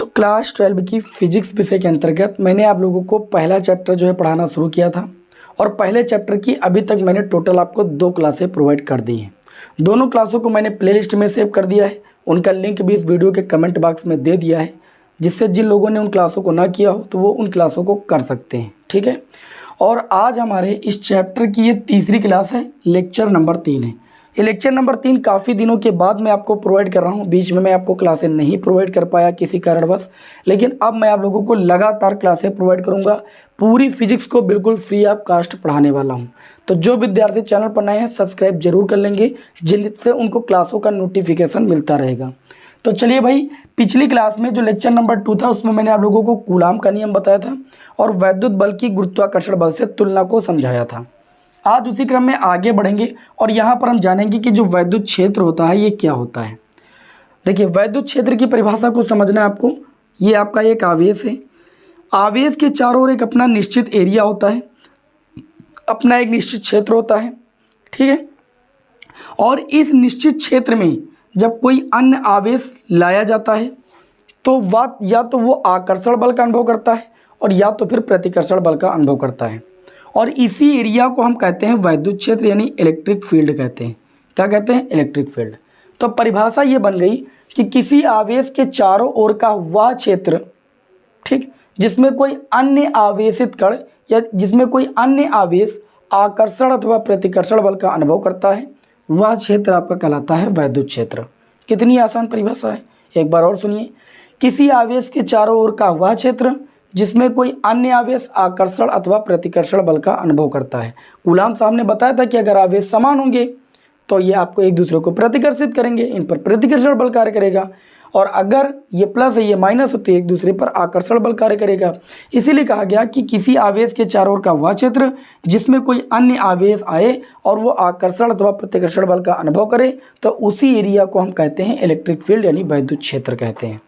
तो क्लास 12 की फिजिक्स विषय के अंतर्गत मैंने आप लोगों को पहला चैप्टर जो है पढ़ाना शुरू किया था और पहले चैप्टर की अभी तक मैंने टोटल आपको 2 क्लासें प्रोवाइड कर दी हैं। दोनों क्लासों को मैंने प्लेलिस्ट में सेव कर दिया है, उनका लिंक भी इस वीडियो के कमेंट बॉक्स में दे दिया है, जिससे जिन लोगों ने उन क्लासों को ना किया हो तो वो उन क्लासों को कर सकते हैं। ठीक है, और आज हमारे इस चैप्टर की ये तीसरी क्लास है, लेक्चर नंबर 3 है। ये लेक्चर नंबर 3 काफ़ी दिनों के बाद मैं आपको प्रोवाइड कर रहा हूँ। बीच में मैं आपको क्लासें नहीं प्रोवाइड कर पाया किसी कारणवश, लेकिन अब मैं आप लोगों को लगातार क्लासें प्रोवाइड करूँगा। पूरी फिजिक्स को बिल्कुल फ्री ऑफ कास्ट पढ़ाने वाला हूँ। तो जो विद्यार्थी चैनल पर नए हैं सब्सक्राइब जरूर कर लेंगे, जिससे उनको क्लासों का नोटिफिकेशन मिलता रहेगा। तो चलिए भाई, पिछली क्लास में जो लेक्चर नंबर 2 था उसमें मैंने आप लोगों को कूलाम का नियम बताया था और वैद्युत बल की गुरुत्वाकर्षण बल से तुलना को समझाया था। आज उसी क्रम में आगे बढ़ेंगे और यहाँ पर हम जानेंगे कि जो वैद्युत क्षेत्र होता है ये क्या होता है। देखिए, वैद्युत क्षेत्र की परिभाषा को समझना है आपको। ये आपका एक आवेश है, आवेश के चारों ओर एक अपना निश्चित एरिया होता है, अपना एक निश्चित क्षेत्र होता है। ठीक है, और इस निश्चित क्षेत्र में जब कोई अन्य आवेश लाया जाता है तो वह या तो वो आकर्षण बल का अनुभव करता है और या तो फिर प्रतिकर्षण बल का अनुभव करता है, और इसी एरिया को हम कहते हैं वैद्युत क्षेत्र यानी इलेक्ट्रिक फील्ड कहते हैं। क्या कहते हैं? Electric field. तो परिभाषा ये बन गई कि किसी आवेश के चारों ओर का वह क्षेत्र, ठीक, जिसमें कोई अन्य आवेशित कण या जिसमें कोई अन्य आवेश आकर्षण अथवा प्रतिकर्षण बल का अनुभव करता है, वह क्षेत्र आपका कहलाता है वैद्युत क्षेत्र। कितनी आसान परिभाषा है, एक बार और सुनिए। किसी आवेश के चारों ओर का वह क्षेत्र जिसमें कोई अन्य आवेश आकर्षण अथवा प्रतिकर्षण बल का अनुभव करता है। कूलाम साहब ने बताया था कि अगर आवेश समान होंगे तो ये आपको एक दूसरे को प्रतिकर्षित करेंगे, इन पर प्रतिकर्षण बल कार्य करेगा, और अगर ये प्लस है ये माइनस है तो एक दूसरे पर आकर्षण बल कार्य करेगा। इसीलिए कहा गया कि किसी आवेश के चारों ओर का वह क्षेत्र जिसमें कोई अन्य आवेश आए और वो आकर्षण अथवा प्रतिकर्षण बल का अनुभव करे, तो उसी एरिया को हम कहते हैं इलेक्ट्रिक फील्ड यानी वैद्युत क्षेत्र कहते हैं।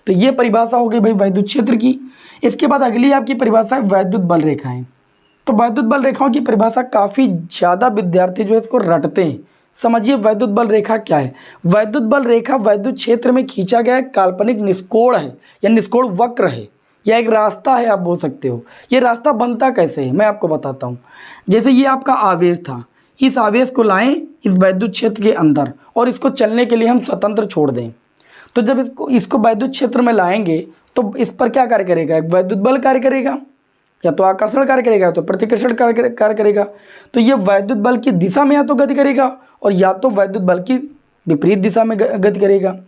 तो ये परिभाषा हो गई भाई वैद्युत क्षेत्र की। इसके बाद अगली आपकी परिभाषा है वैद्युत बल रेखाएं। तो वैद्युत बल रेखाओं की परिभाषा काफ़ी ज़्यादा विद्यार्थी जो है इसको रटते हैं। समझिए वैद्युत बल रेखा क्या है। वैद्युत बल रेखा वैद्युत क्षेत्र में खींचा गया काल्पनिक निष्कोण है या निष्कोण वक्र है या एक रास्ता है, आप बोल सकते हो। ये रास्ता बनता कैसे है मैं आपको बताता हूँ। जैसे ये आपका आवेश था, इस आवेश को लाएं इस वैद्युत क्षेत्र के अंदर और इसको चलने के लिए हम स्वतंत्र छोड़ दें। तो जब इसको वैद्युत क्षेत्र में लाएंगे तो इस पर क्या कार्य करेगा? एक वैद्युत बल कार्य करेगा, या तो आकर्षण कार्य करेगा या तो प्रतिकर्षण कार्य करेगा। तो ये वैद्युत बल की दिशा में या तो गति करेगा और या तो वैद्युत बल की विपरीत दिशा में गति करेगा।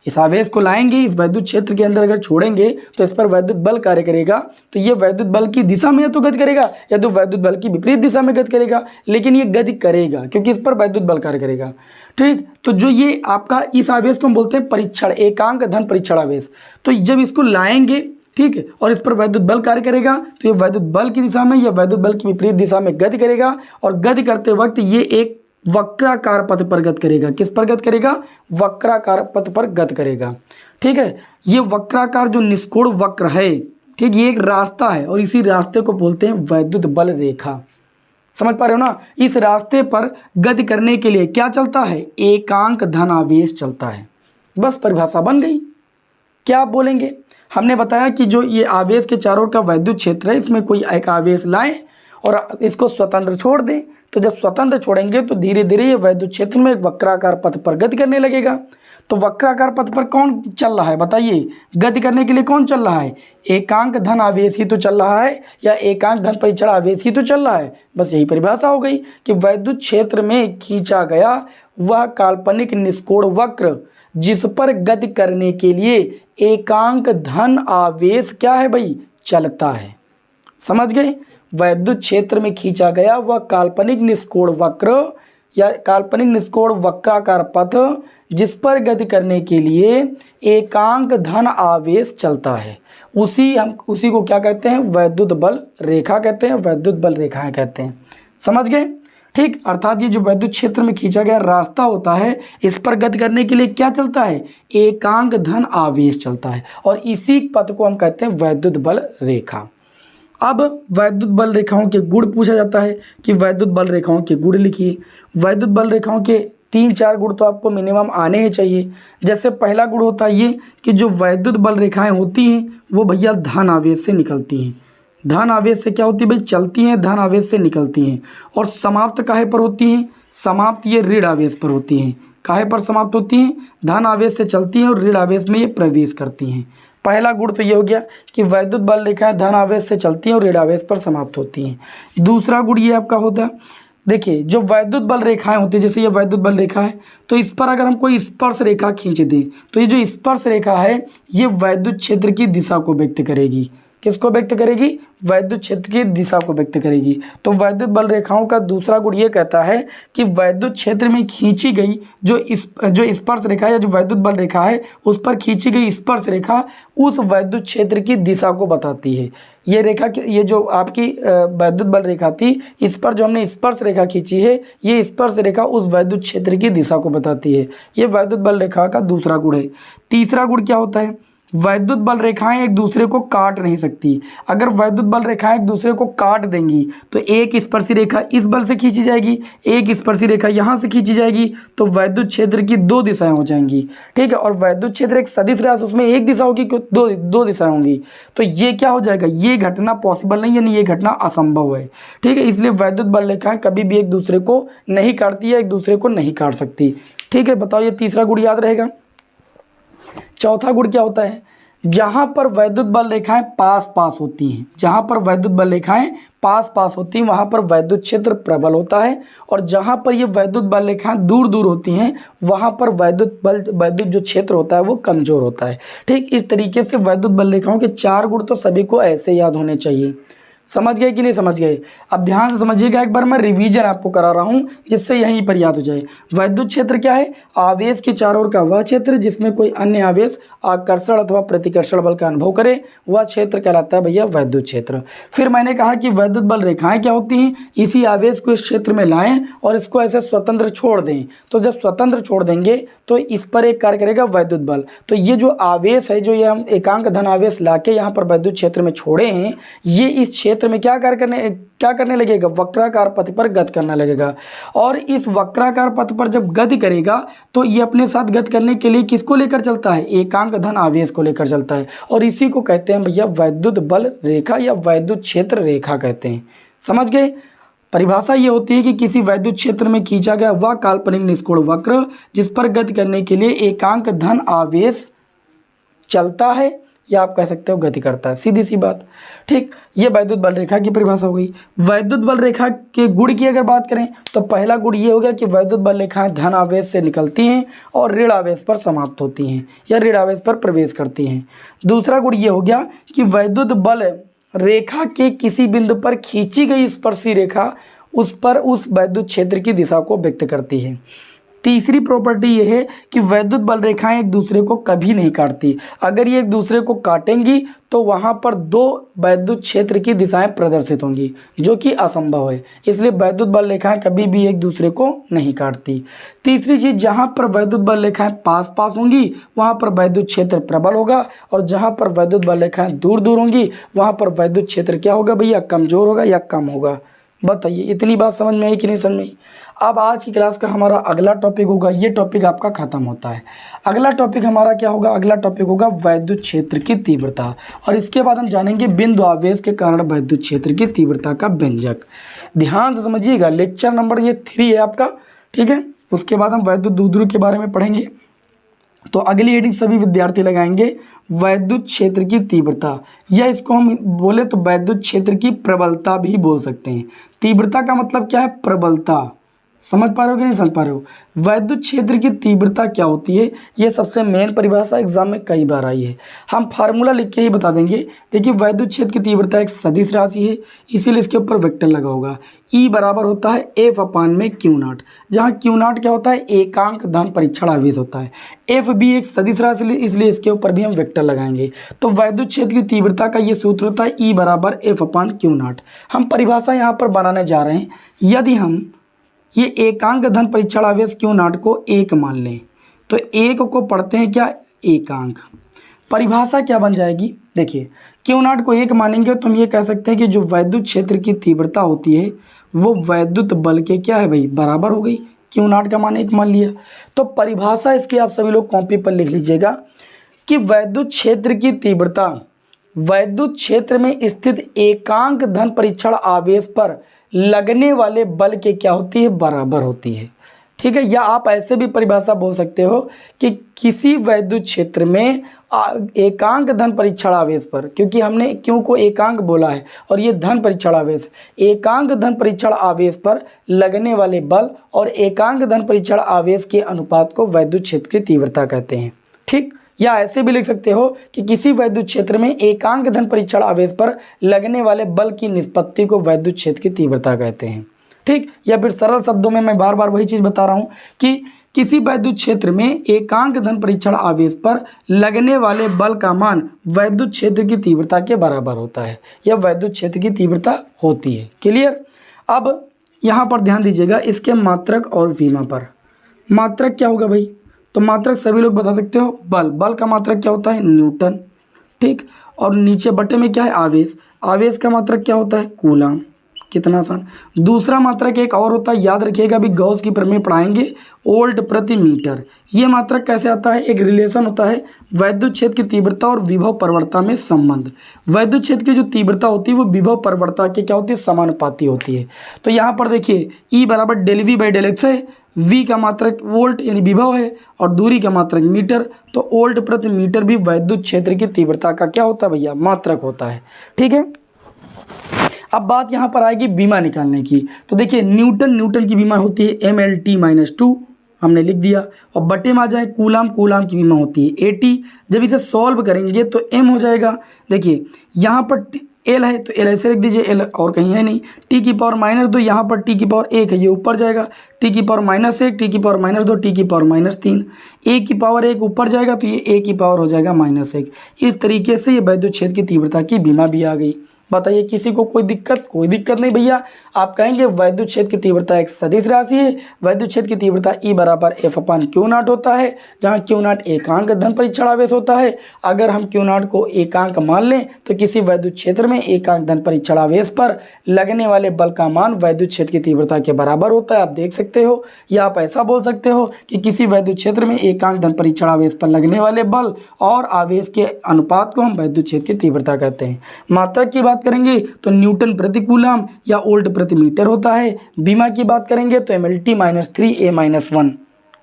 इस आवेश को लाएंगे इस वैद्युत क्षेत्र के अंदर अगर छोड़ेंगे तो इस पर वैद्युत बल कार्य करेगा। तो ये वैद्युत बल की दिशा में या तो गति करेगा या तो वैद्युत बल की विपरीत दिशा में गति करेगा, लेकिन ये गति करेगा क्योंकि इस पर वैद्युत बल कार्य करेगा। ठीक, तो जो ये आपका इस आवेश को हम बोलते हैं परीक्षण, एकांक धन परीक्षण आवेश। तो जब इसको लाएंगे, ठीक है, और इस पर वैद्युत बल कार्य करेगा तो ये वैद्युत बल की दिशा में या वैद्युत बल की विपरीत दिशा में गति करेगा, और गति करते वक्त ये एक वक्राकार पथ पर गति करेगा। किस पर गति करेगा? वक्राकार पथ पर गति करेगा। ठीक है, ये वक्राकार जो निष्कोण वक्र है, ठीक, ये एक रास्ता है और इसी रास्ते को बोलते हैं वैद्युत बल रेखा। समझ पा रहे हो ना? इस रास्ते पर गति करने के लिए क्या चलता है? एकांक धन आवेश चलता है। बस परिभाषा बन गई। क्या आप बोलेंगे? हमने बताया कि जो ये आवेश के चारों ओर का वैद्युत क्षेत्र है, इसमें कोई एक आवेश लाएं और इसको स्वतंत्र छोड़ दें। तो जब स्वतंत्र छोड़ेंगे तो धीरे धीरे ये वैद्युत क्षेत्र में एक वक्राकार पथ पर गति करने लगेगा। तो वक्राकार पथ पर कौन चल रहा है बताइए? गति करने के लिए कौन चल रहा है? एकांक धन आवेश ही तो चल रहा है या एकांक धन परीक्षण आवेश ही तो चल रहा है। बस यही परिभाषा हो गई कि वैद्युत क्षेत्र में खींचा गया वह काल्पनिक निष्कोण वक्र जिस पर गति करने के लिए एकांक धन आवेश क्या है भाई? चलता है। समझ गए? वैद्युत क्षेत्र में खींचा गया वह काल्पनिक निष्कोण वक्र या काल्पनिक निष्कोण वक्राकार पथ जिस पर गति करने के लिए एकांक धन आवेश चलता है, उसी को क्या कहते हैं? वैद्युत बल रेखा कहते हैं, वैद्युत बल रेखाएं कहते हैं। समझ गए? ठीक, अर्थात ये जो वैद्युत क्षेत्र में खींचा गया रास्ता होता है, इस पर गति करने के लिए क्या चलता है? एकांक धन आवेश चलता है, और इसी पथ को हम कहते हैं वैद्युत बल रेखा। अब वैद्युत बल रेखाओं के गुण पूछा जाता है कि वैद्युत बल रेखाओं के गुण लिखिए। वैद्युत बल रेखाओं के 3-4 गुण तो आपको मिनिमम आने ही चाहिए। जैसे पहला गुण होता है ये कि जो वैद्युत बल रेखाएं होती हैं वो भैया धन आवेश से निकलती हैं। धन आवेश से क्या होती है भाई, चलती हैं, धन आवेश से निकलती हैं। और समाप्त काहे पर होती हैं, समाप्त ये ऋण आवेश पर होती हैं। काहे पर समाप्त होती हैं, धन आवेश से चलती हैं और ऋण आवेश में ये प्रवेश करती हैं। पहला गुण तो ये हो गया कि वैद्युत बल रेखाएं धन आवेश से चलती हैं और ऋण आवेश पर समाप्त होती हैं। दूसरा गुण ये आपका होता है, देखिए जो वैद्युत बल रेखाएं होती है, जैसे ये वैद्युत बल रेखा है तो इस पर अगर हम कोई स्पर्श रेखा खींच दें तो ये जो स्पर्श रेखा है ये वैद्युत क्षेत्र की दिशा को व्यक्त करेगी। किसको व्यक्त करेगी, वैद्युत क्षेत्र की दिशा को व्यक्त करेगी। तो वैद्युत बल रेखाओं का दूसरा गुण ये कहता है कि वैद्युत क्षेत्र में खींची गई जो स्पर्श रेखा या जो वैद्युत बल रेखा है उस पर खींची गई स्पर्श रेखा उस वैद्युत क्षेत्र की दिशा को बताती है। ये रेखा, ये जो आपकी वैद्युत बल रेखा थी, इस पर जो हमने स्पर्श रेखा खींची है, ये स्पर्श रेखा उस वैद्युत क्षेत्र की दिशा को बताती है। ये वैद्युत बल रेखा का दूसरा गुण है। तीसरा गुण क्या होता है, वैद्युत बल रेखाएं एक दूसरे को काट नहीं सकती। अगर वैद्युत बल रेखाएं एक दूसरे को काट देंगी तो एक स्पर्शी रेखा इस बल से खींची जाएगी, एक स्पर्शी रेखा यहाँ से खींची जाएगी, तो वैद्युत क्षेत्र की 2 दिशाएं हो जाएंगी। ठीक है, और वैद्युत क्षेत्र एक सदिश राशि, उसमें एक दिशा होगी कि दो दिशाएं होंगी। तो ये क्या हो जाएगा, ये घटना पॉसिबल नहीं, यानी ये घटना असंभव है। ठीक है, इसलिए वैद्युत बल रेखाएं कभी भी एक दूसरे को नहीं काटती है, एक दूसरे को नहीं काट सकती। ठीक है, बताओ ये तीसरा गुण याद रहेगा। चौथा गुण क्या होता है, जहां पर वैद्युत बल रेखाएं पास पास होती हैं, जहां पर वैद्युत बल रेखाएं पास पास होती हैं वहां पर वैद्युत क्षेत्र प्रबल होता है, और जहां पर ये वैद्युत बल रेखाएं दूर दूर होती हैं वहां पर वैद्युत जो क्षेत्र होता है वो कमजोर होता है। ठीक इस तरीके से वैद्युत बल रेखाओं के 4 गुण तो सभी को ऐसे याद होने चाहिए। समझ गए कि नहीं समझ गए, अब ध्यान से समझिएगा, एक बार मैं रिवीजन आपको करा रहा हूँ जिससे यहीं पर याद हो जाए। वैद्युत क्षेत्र क्या है, आवेश के चारों ओर का वह क्षेत्र जिसमें कोई अन्य आवेश आकर्षण अथवा प्रतिकर्षण बल का अनुभव करे, वह क्षेत्र कहलाता है भैया वैद्युत क्षेत्र। फिर मैंने कहा कि वैद्युत बल रेखाएं क्या होती हैं, इसी आवेश को इस क्षेत्र में लाएं और इसको ऐसे स्वतंत्र छोड़ दें। तो जब स्वतंत्र छोड़ देंगे तो इस पर एक कार्य करेगा वैद्युत बल। तो ये जो आवेश है, जो ये हम एकांक धन आवेश लाके यहाँ पर वैद्युत क्षेत्र में छोड़े हैं, ये इस क्षेत्र में क्या करने लगेगा, वक्राकार पथ पर गति करने लगेगा। और इस वक्राकार पथ पर जब गति करेगा तो ये अपने साथ गति करने के लिए किसको लेकर चलता है, एकांक धन आवेश को लेकर चलता है। और इसी को कहते हैं भैया वैद्युत बल रेखा या वैद्युत क्षेत्र रेखा कहते हैं। समझ गए, परिभाषा ये होती है कि किसी वैद्युत क्षेत्र में खींचा गया वह काल्पनिक निष्कोण वक्र जिस पर गति करने के लिए एकांक धन आवेश चलता है या आप कह सकते हो गति करता है, सीधी सी बात। ठीक, ये वैद्युत बल रेखा की परिभाषा हो गई। वैद्युत बल रेखा के गुण की अगर बात करें तो पहला गुण ये हो गया कि वैद्युत बल रेखाएं धन आवेश से निकलती हैं और ऋण आवेश पर समाप्त होती हैं या ऋण आवेश पर प्रवेश करती हैं। दूसरा गुण ये हो गया कि वैद्युत बल रेखा के किसी बिंदु पर खींची गई स्पर्शी रेखा उस वैद्युत क्षेत्र की दिशा को व्यक्त करती है। तीसरी प्रॉपर्टी ये है कि वैद्युत बल रेखाएं एक दूसरे को कभी नहीं काटती। अगर ये एक दूसरे को काटेंगी तो वहाँ पर 2 वैद्युत क्षेत्र की दिशाएं प्रदर्शित होंगी जो कि असंभव है। इसलिए वैद्युत बल रेखाएं कभी भी एक दूसरे को नहीं काटती। तीसरी चीज़, जहाँ पर वैद्युत बल रेखाएं पास पास होंगी वहाँ पर वैद्युत क्षेत्र प्रबल होगा, और जहाँ पर वैद्युत बल रेखाएं दूर दूर होंगी वहाँ पर वैद्युत क्षेत्र क्या होगा भैया, कमजोर होगा या कम होगा। बताइए इतनी बात समझ में आई कि नहीं समझ में आई। अब आज की क्लास का हमारा अगला टॉपिक होगा, ये टॉपिक आपका खत्म होता है। अगला टॉपिक हमारा क्या होगा, अगला टॉपिक होगा वैद्युत क्षेत्र की तीव्रता, और इसके बाद हम जानेंगे बिंदु आवेश के कारण वैद्युत क्षेत्र की तीव्रता का व्यंजक। ध्यान से समझिएगा, लेक्चर नंबर ये 3 है आपका। ठीक है, उसके बाद हम वैद्युत द्विध्रुव के बारे में पढ़ेंगे। तो अगली हेडिंग सभी विद्यार्थी लगाएंगे वैद्युत क्षेत्र की तीव्रता, या इसको हम बोले तो वैद्युत क्षेत्र की प्रबलता भी बोल सकते हैं। तीव्रता का मतलब क्या है, प्रबलता। समझ पा रहे हो कि नहीं समझ पा रहे हो। वैद्युत क्षेत्र की तीव्रता क्या होती है, ये सबसे मेन परिभाषा एग्जाम में कई बार आई है। हम फार्मूला लिख के ही बता देंगे। देखिए वैद्युत क्षेत्र की तीव्रता एक सदिश राशि है, इसीलिए इसके ऊपर वेक्टर लगा होगा। E बराबर होता है F अपान में Q0, जहाँ Q0 क्या होता है, एकांक धन परीक्षण आवेश होता है। F भी एक सदिश राशि, इसलिए इसके ऊपर भी हम वेक्टर लगाएंगे। तो वैद्युत क्षेत्र की तीव्रता का ये सूत्र होता है E बराबर F अपान Q0। हम परिभाषा यहाँ पर बनाने जा रहे हैं। यदि हम ये एकांक धन परीक्षण आवेश Q0 को 1 मान लें तो 1 को पढ़ते हैं क्या, एकांक। परिभाषा क्या बन जाएगी, देखिए Q0 को 1 मानेंगे तो हम ये कह सकते हैं कि जो वैद्युत क्षेत्र की तीव्रता होती है वो वैद्युत बल के क्या है भाई, बराबर हो गई। क्यू नॉट का मान 1 मान लिया। तो परिभाषा इसकी आप सभी लोग कॉपी पर लिख लीजिएगा कि वैद्युत क्षेत्र की तीव्रता वैद्युत क्षेत्र में स्थित एकांक धन परीक्षण आवेश पर लगने वाले बल के क्या होती है, बराबर होती है। ठीक है, या आप ऐसे भी परिभाषा बोल सकते हो कि किसी वैद्युत क्षेत्र में एकांक धन परीक्षण आवेश पर, क्योंकि हमने क्यों को एकांक बोला है और ये धन परीक्षण आवेश, एकांक धन परीक्षण आवेश पर लगने वाले बल और एकांक धन परीक्षण आवेश के अनुपात को वैद्युत क्षेत्र की तीव्रता कहते हैं। ठीक, या ऐसे भी लिख सकते हो कि किसी वैद्युत क्षेत्र में एकांक धन परीक्षण आवेश पर लगने वाले बल की निष्पत्ति को वैद्युत क्षेत्र की तीव्रता कहते हैं। ठीक, या फिर सरल शब्दों में मैं बार बार वही चीज़ बता रहा हूँ कि किसी वैद्युत क्षेत्र में एकांक धन परीक्षण आवेश पर लगने वाले बल का मान वैद्युत क्षेत्र की तीव्रता के बराबर होता है या वैद्युत क्षेत्र की तीव्रता होती है। क्लियर। अब यहाँ पर ध्यान दीजिएगा इसके मात्रक और विमा पर। मात्रक क्या होगा भाई, तो मात्रक सभी लोग बता सकते हो, बल का मात्रक क्या होता है, न्यूटन। ठीक, और नीचे बटे में क्या है, आवेश का मात्रक क्या होता है, कूलम। कितना आसान। दूसरा मात्रक एक और होता है, याद रखिएगा, अभी गॉस की प्रमेय पढ़ाएंगे, वोल्ट प्रति मीटर। ये मात्रक कैसे आता है, एक रिलेशन होता है वैद्युत क्षेत्र की तीव्रता और विभव प्रवणता में संबंध। वैद्युत क्षेत्र की जो तीव्रता होती है वो विभव प्रवणता के क्या होती है, समानुपाती होती है। तो यहाँ पर देखिए E बराबर del V by del x है, V का मात्रक वोल्ट यानी विभव है और दूरी का मात्रक मीटर, तो वोल्ट प्रति मीटर भी वैद्युत क्षेत्र की तीव्रता का क्या होता है भैया, मात्रक होता है। ठीक है, अब बात यहाँ पर आएगी बीमा निकालने की। तो देखिए न्यूटन की बीमा होती है MLT-2, हमने लिख दिया, और बटे में आ जाए कूलाम की बीमा होती है AT। जब इसे सॉल्व करेंगे तो M हो जाएगा। देखिए यहाँ पर L है तो L ऐसे लिख दीजिए, L और कहीं है नहीं। T की पावर -2, यहाँ पर T की पावर 1 है, ये ऊपर जाएगा, T की पावर -1, T की पावर -2, T की पावर -3, A की पावर 1 ऊपर जाएगा तो ये A की पावर हो जाएगा -1। इस तरीके से ये वैद्युत क्षेत्र की तीव्रता की बीमा भी आ गई। बताइए किसी को कोई दिक्कत नहीं भैया। आप कहेंगे वैद्युत क्षेत्र की तीव्रता एक सदिश राशि है, वैद्युत क्षेत्र की तीव्रता E बराबर F/Q0 होता है, जहाँ Q0 एकांक धन परीक्षण आवेश होता है। अगर हम Q0 को एकांक मान लें तो किसी वैद्युत क्षेत्र में एकांक धन परीक्षण आवेश पर लगने वाले बल का मान वैद्युत क्षेत्र की तीव्रता के बराबर होता है, आप देख सकते हो। या आप ऐसा बोल सकते हो कि किसी वैद्युत क्षेत्र में एकांक धन परीक्षण आवेश पर लगने वाले बल और आवेश के अनुपात को हम वैद्युत क्षेत्र की तीव्रता कहते हैं। मात्रक की बात करेंगे तो न्यूटन प्रति कूलम या वोल्ट प्रति मीटर होता है। बीमा की बात करेंगे तो MLT-3A-1।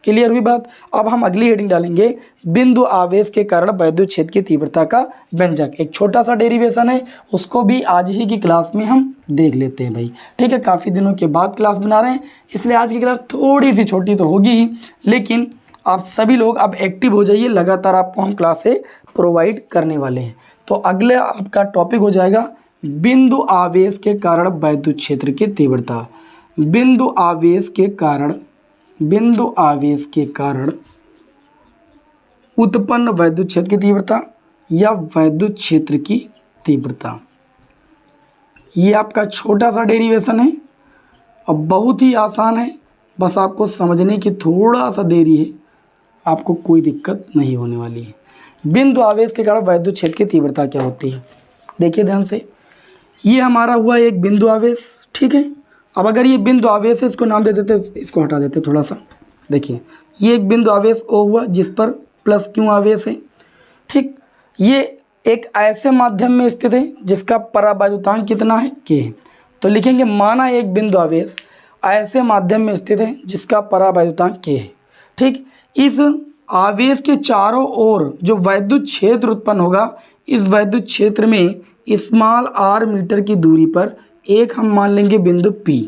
क्लियर हुई बात। अब हम अगली हेडिंग डालेंगे, बिंदु आवेश के कारण वैद्युत क्षेत्र की तीव्रता का व्यंजक। एक छोटा सा डेरिवेशन है, उसको भी आज ही की क्लास में हम देख लेते हैं भाई। ठीक है, काफ़ी दिनों के बाद क्लास बना रहे हैं, इसलिए आज की क्लास थोड़ी सी छोटी तो होगी ही, लेकिन आप सभी लोग अब एक्टिव हो जाइए, लगातार आपको हम क्लासे प्रोवाइड करने वाले हैं। तो अगले आपका टॉपिक हो जाएगा बिंदु आवेश के कारण वैद्युत क्षेत्र की तीव्रता। बिंदु आवेश के कारण उत्पन्न वैद्युत क्षेत्र की तीव्रता या वैद्युत क्षेत्र की तीव्रता। ये आपका छोटा सा डेरिवेशन है और बहुत ही आसान है, बस आपको समझने की थोड़ा सा देरी है, आपको कोई दिक्कत नहीं होने वाली है। बिंदु आवेश के कारण वैद्युत क्षेत्र की तीव्रता क्या होती है, देखिए ध्यान से। ये हमारा हुआ एक बिंदु आवेश, ठीक है। अब अगर ये बिंदु आवेश है, इसको नाम दे देते, इसको हटा देते थोड़ा सा। देखिए ये एक बिंदु आवेश O हुआ जिस पर +Q आवेश है, ठीक। ये एक ऐसे माध्यम में स्थित है जिसका परावैद्युतांक कितना है, K है। तो लिखेंगे माना एक बिंदु आवेश ऐसे माध्यम में स्थित है जिसका परावैद्युतांक K है, ठीक। इस आवेश के चारों ओर जो वैद्युत क्षेत्र उत्पन्न होगा, इस वैद्युत क्षेत्र में r मीटर की दूरी पर एक हम मान लेंगे बिंदु P,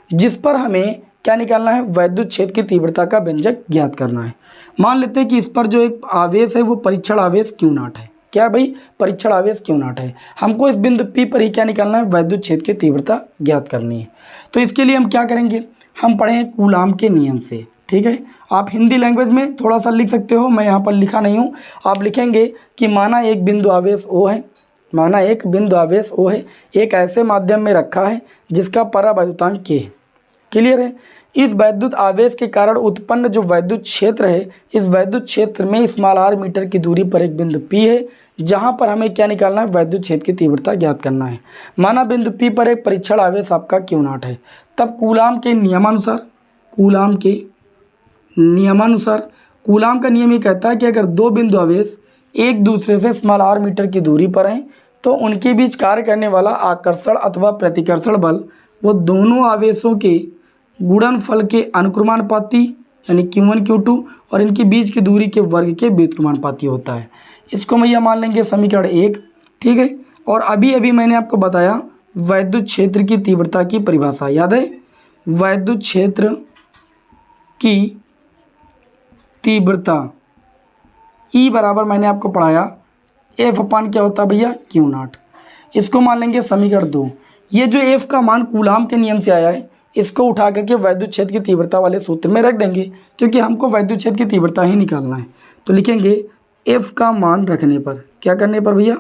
जिस पर हमें क्या निकालना है, वैद्युत क्षेत्र की तीव्रता का व्यंजक ज्ञात करना है। मान लेते हैं कि इस पर जो एक आवेश है वो परीक्षण आवेश Q0 है। क्या भाई, परीक्षण आवेश Q0 है। हमको इस बिंदु P पर ही क्या निकालना है, वैद्युत क्षेत्र की तीव्रता ज्ञात करनी है। तो इसके लिए हम क्या करेंगे, हम पढ़े हैं कूलाम के नियम से, ठीक है। आप हिंदी लैंग्वेज में थोड़ा सा लिख सकते हो, मैं यहाँ पर लिखा नहीं हूँ। आप लिखेंगे कि माना एक बिंदु आवेश O है, माना एक बिंदु आवेश O है, एक ऐसे माध्यम में रखा है जिसका परावैद्युतांक K है। क्लियर है। इस वैद्युत आवेश के कारण उत्पन्न जो वैद्युत क्षेत्र है, इस वैद्युत क्षेत्र में r मीटर की दूरी पर एक बिंदु P है, जहां पर हमें क्या निकालना है, वैद्युत क्षेत्र की तीव्रता ज्ञात करना है। माना बिंदु P पर एक परीक्षण आवेश आपका Q0 है, तब कूलाम के नियमानुसार कूलाम के नियमानुसार कूलाम का नियम ये कहता है कि अगर दो बिंदु आवेश एक दूसरे से r मीटर की दूरी पर हैं तो उनके बीच कार्य करने वाला आकर्षण अथवा प्रतिकर्षण बल वो दोनों आवेशों के गुणनफल के अनुक्रमानुपाती यानी Q1 Q2 और इनके बीच की दूरी के वर्ग के व्युत्क्रमानुपाती होता है। इसको हम यह मान लेंगे समीकरण 1, ठीक है। और अभी अभी मैंने आपको बताया वैद्युत क्षेत्र की तीव्रता की परिभाषा, याद है? वैद्युत क्षेत्र की तीव्रता E बराबर मैंने आपको पढ़ाया F अपान क्या होता है भैया, Q0। इसको मान लेंगे समीकरण 2। ये जो F का मान कूलाम के नियम से आया है इसको उठा करके वैद्युत क्षेत्र की तीव्रता वाले सूत्र में रख देंगे, क्योंकि हमको वैद्युत क्षेत्र की तीव्रता ही निकालना है। तो लिखेंगे F का मान रखने पर, क्या करने पर भैया,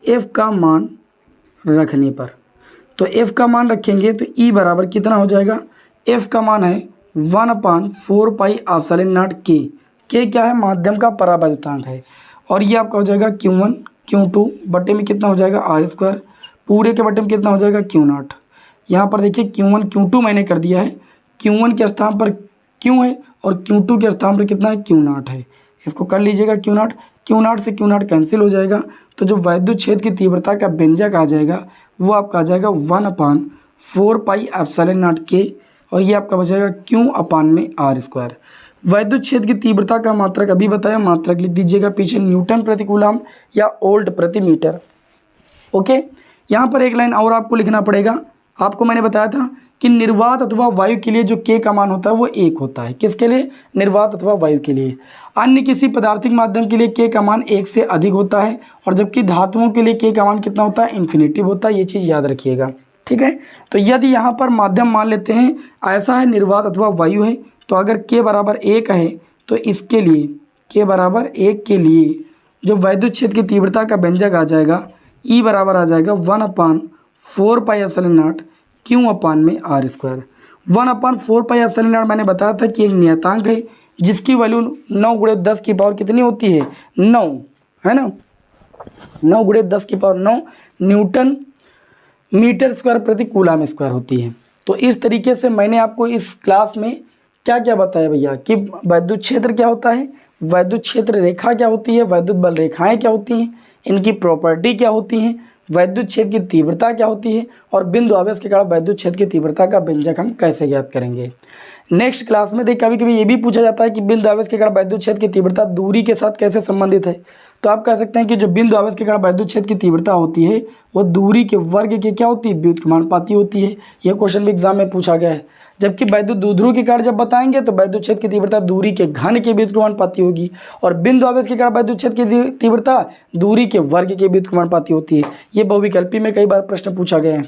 F का मान रखने पर। तो F का मान रखेंगे तो E बराबर कितना हो जाएगा, F का मान है 1/4 pi epsilon not K। K क्या है, माध्यम का परावैद्युतांक है। और ये आपका हो जाएगा Q1 Q2 बटे में कितना हो जाएगा r², पूरे के बटे में कितना हो जाएगा Q0। यहाँ पर देखिए Q1 Q2 मैंने कर दिया है, Q1 के स्थान पर Q है और Q2 के स्थान पर कितना है, Q0 है। इसको कर लीजिएगा Q0, Q0 से Q0 कैंसिल हो जाएगा। तो जो वैद्युत क्षेत्र की तीव्रता का व्यंजक आ जाएगा वो आपका आ जाएगा 1/4 पाई एप्सिलॉन नॉट K और ये आपका बचेगा Q अपान में r²। वैद्युत क्षेत्र की तीव्रता का मात्रक अभी बताया, मात्रक लिख दीजिएगा पीछे न्यूटन प्रति कूलाम या वोल्ट प्रति मीटर। ओके, यहाँ पर एक लाइन और आपको लिखना पड़ेगा। आपको मैंने बताया था कि निर्वात अथवा वायु के लिए जो K का मान होता है वो 1 होता है। किसके लिए, निर्वात अथवा वायु के लिए। अन्य किसी पदार्थिक माध्यम के लिए K का मान 1 से अधिक होता है और जबकि धातुओं के लिए K का मान कितना होता है, इन्फिनिटिव होता है। ये चीज़ याद रखिएगा, ठीक है। तो यदि यहाँ पर माध्यम मान लेते हैं ऐसा है, निर्वात अथवा वायु है, तो अगर K बराबर 1 है तो इसके लिए K बराबर 1 के लिए जो वैद्युत क्षेत्र की तीव्रता का व्यंजक आ जाएगा E बराबर आ जाएगा 1/4 पाई एप्सिलॉन नॉट Q अपान में r²। 1/4 पाई एप्सिलॉन नॉट मैंने बताया था कि एक नियतांक है जिसकी वैल्यू 9 × 10 की पावर कितनी होती है, 9, है ना। 9 × 10 की पावर 9 न्यूटन मीटर स्क्वायर प्रति कूलाम स्क्वायर होती है। तो इस तरीके से मैंने आपको इस क्लास में क्या क्या बताया भैया कि वैद्युत क्षेत्र क्या होता है, वैद्युत क्षेत्र रेखा क्या होती है, वैद्युत बल रेखाएं क्या होती हैं, इनकी प्रॉपर्टी क्या होती हैं, वैद्युत क्षेत्र की तीव्रता क्या होती है और बिंदु आवेश के कारण वैद्युत क्षेत्र की तीव्रता का व्यंजक हम कैसे ज्ञात करेंगे। नेक्स्ट क्लास में देख कभी कभी ये भी पूछा जाता है कि बिंदु आवेश के कारण वैद्युत क्षेत्र की तीव्रता दूरी के साथ कैसे संबंधित है। तो आप कह सकते हैं कि जो बिंदु आवेश के कारण वैद्युत क्षेत्र की तीव्रता होती है वो दूरी के वर्ग के क्या होती है, व्युत्क्रमानुपाती होती है। यह क्वेश्चन भी एग्जाम में पूछा गया है। जबकि वैद्युत द्विध्रुव के कारण जब बताएंगे तो वैद्युत क्षेत्र की तीव्रता दूरी के घन के व्युत्क्रमानुपाती होगी और बिंदु आवेश के कारण वैद्युत क्षेत्र की तीव्रता दूरी के वर्ग के व्युत्क्रमानुपाती होती है। ये बहुविकल्पी में कई बार प्रश्न पूछा गया है,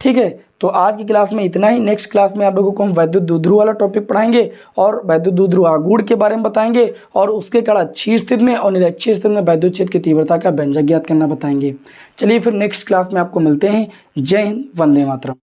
ठीक है। तो आज की क्लास में इतना ही। नेक्स्ट क्लास में आप लोगों को हम वैद्युत द्विध्रुव वाला टॉपिक पढ़ाएंगे और वैद्युत द्विध्रुव आघूर्ण के बारे में बताएंगे और उसके कारण अच्छी स्थिति में और निरक्षीय स्थिति में वैद्युत क्षेत्र की तीव्रता का व्यंजक ज्ञात करना बताएंगे। चलिए फिर नेक्स्ट क्लास में आपको मिलते हैं। जय हिंद, वंदे मातरम।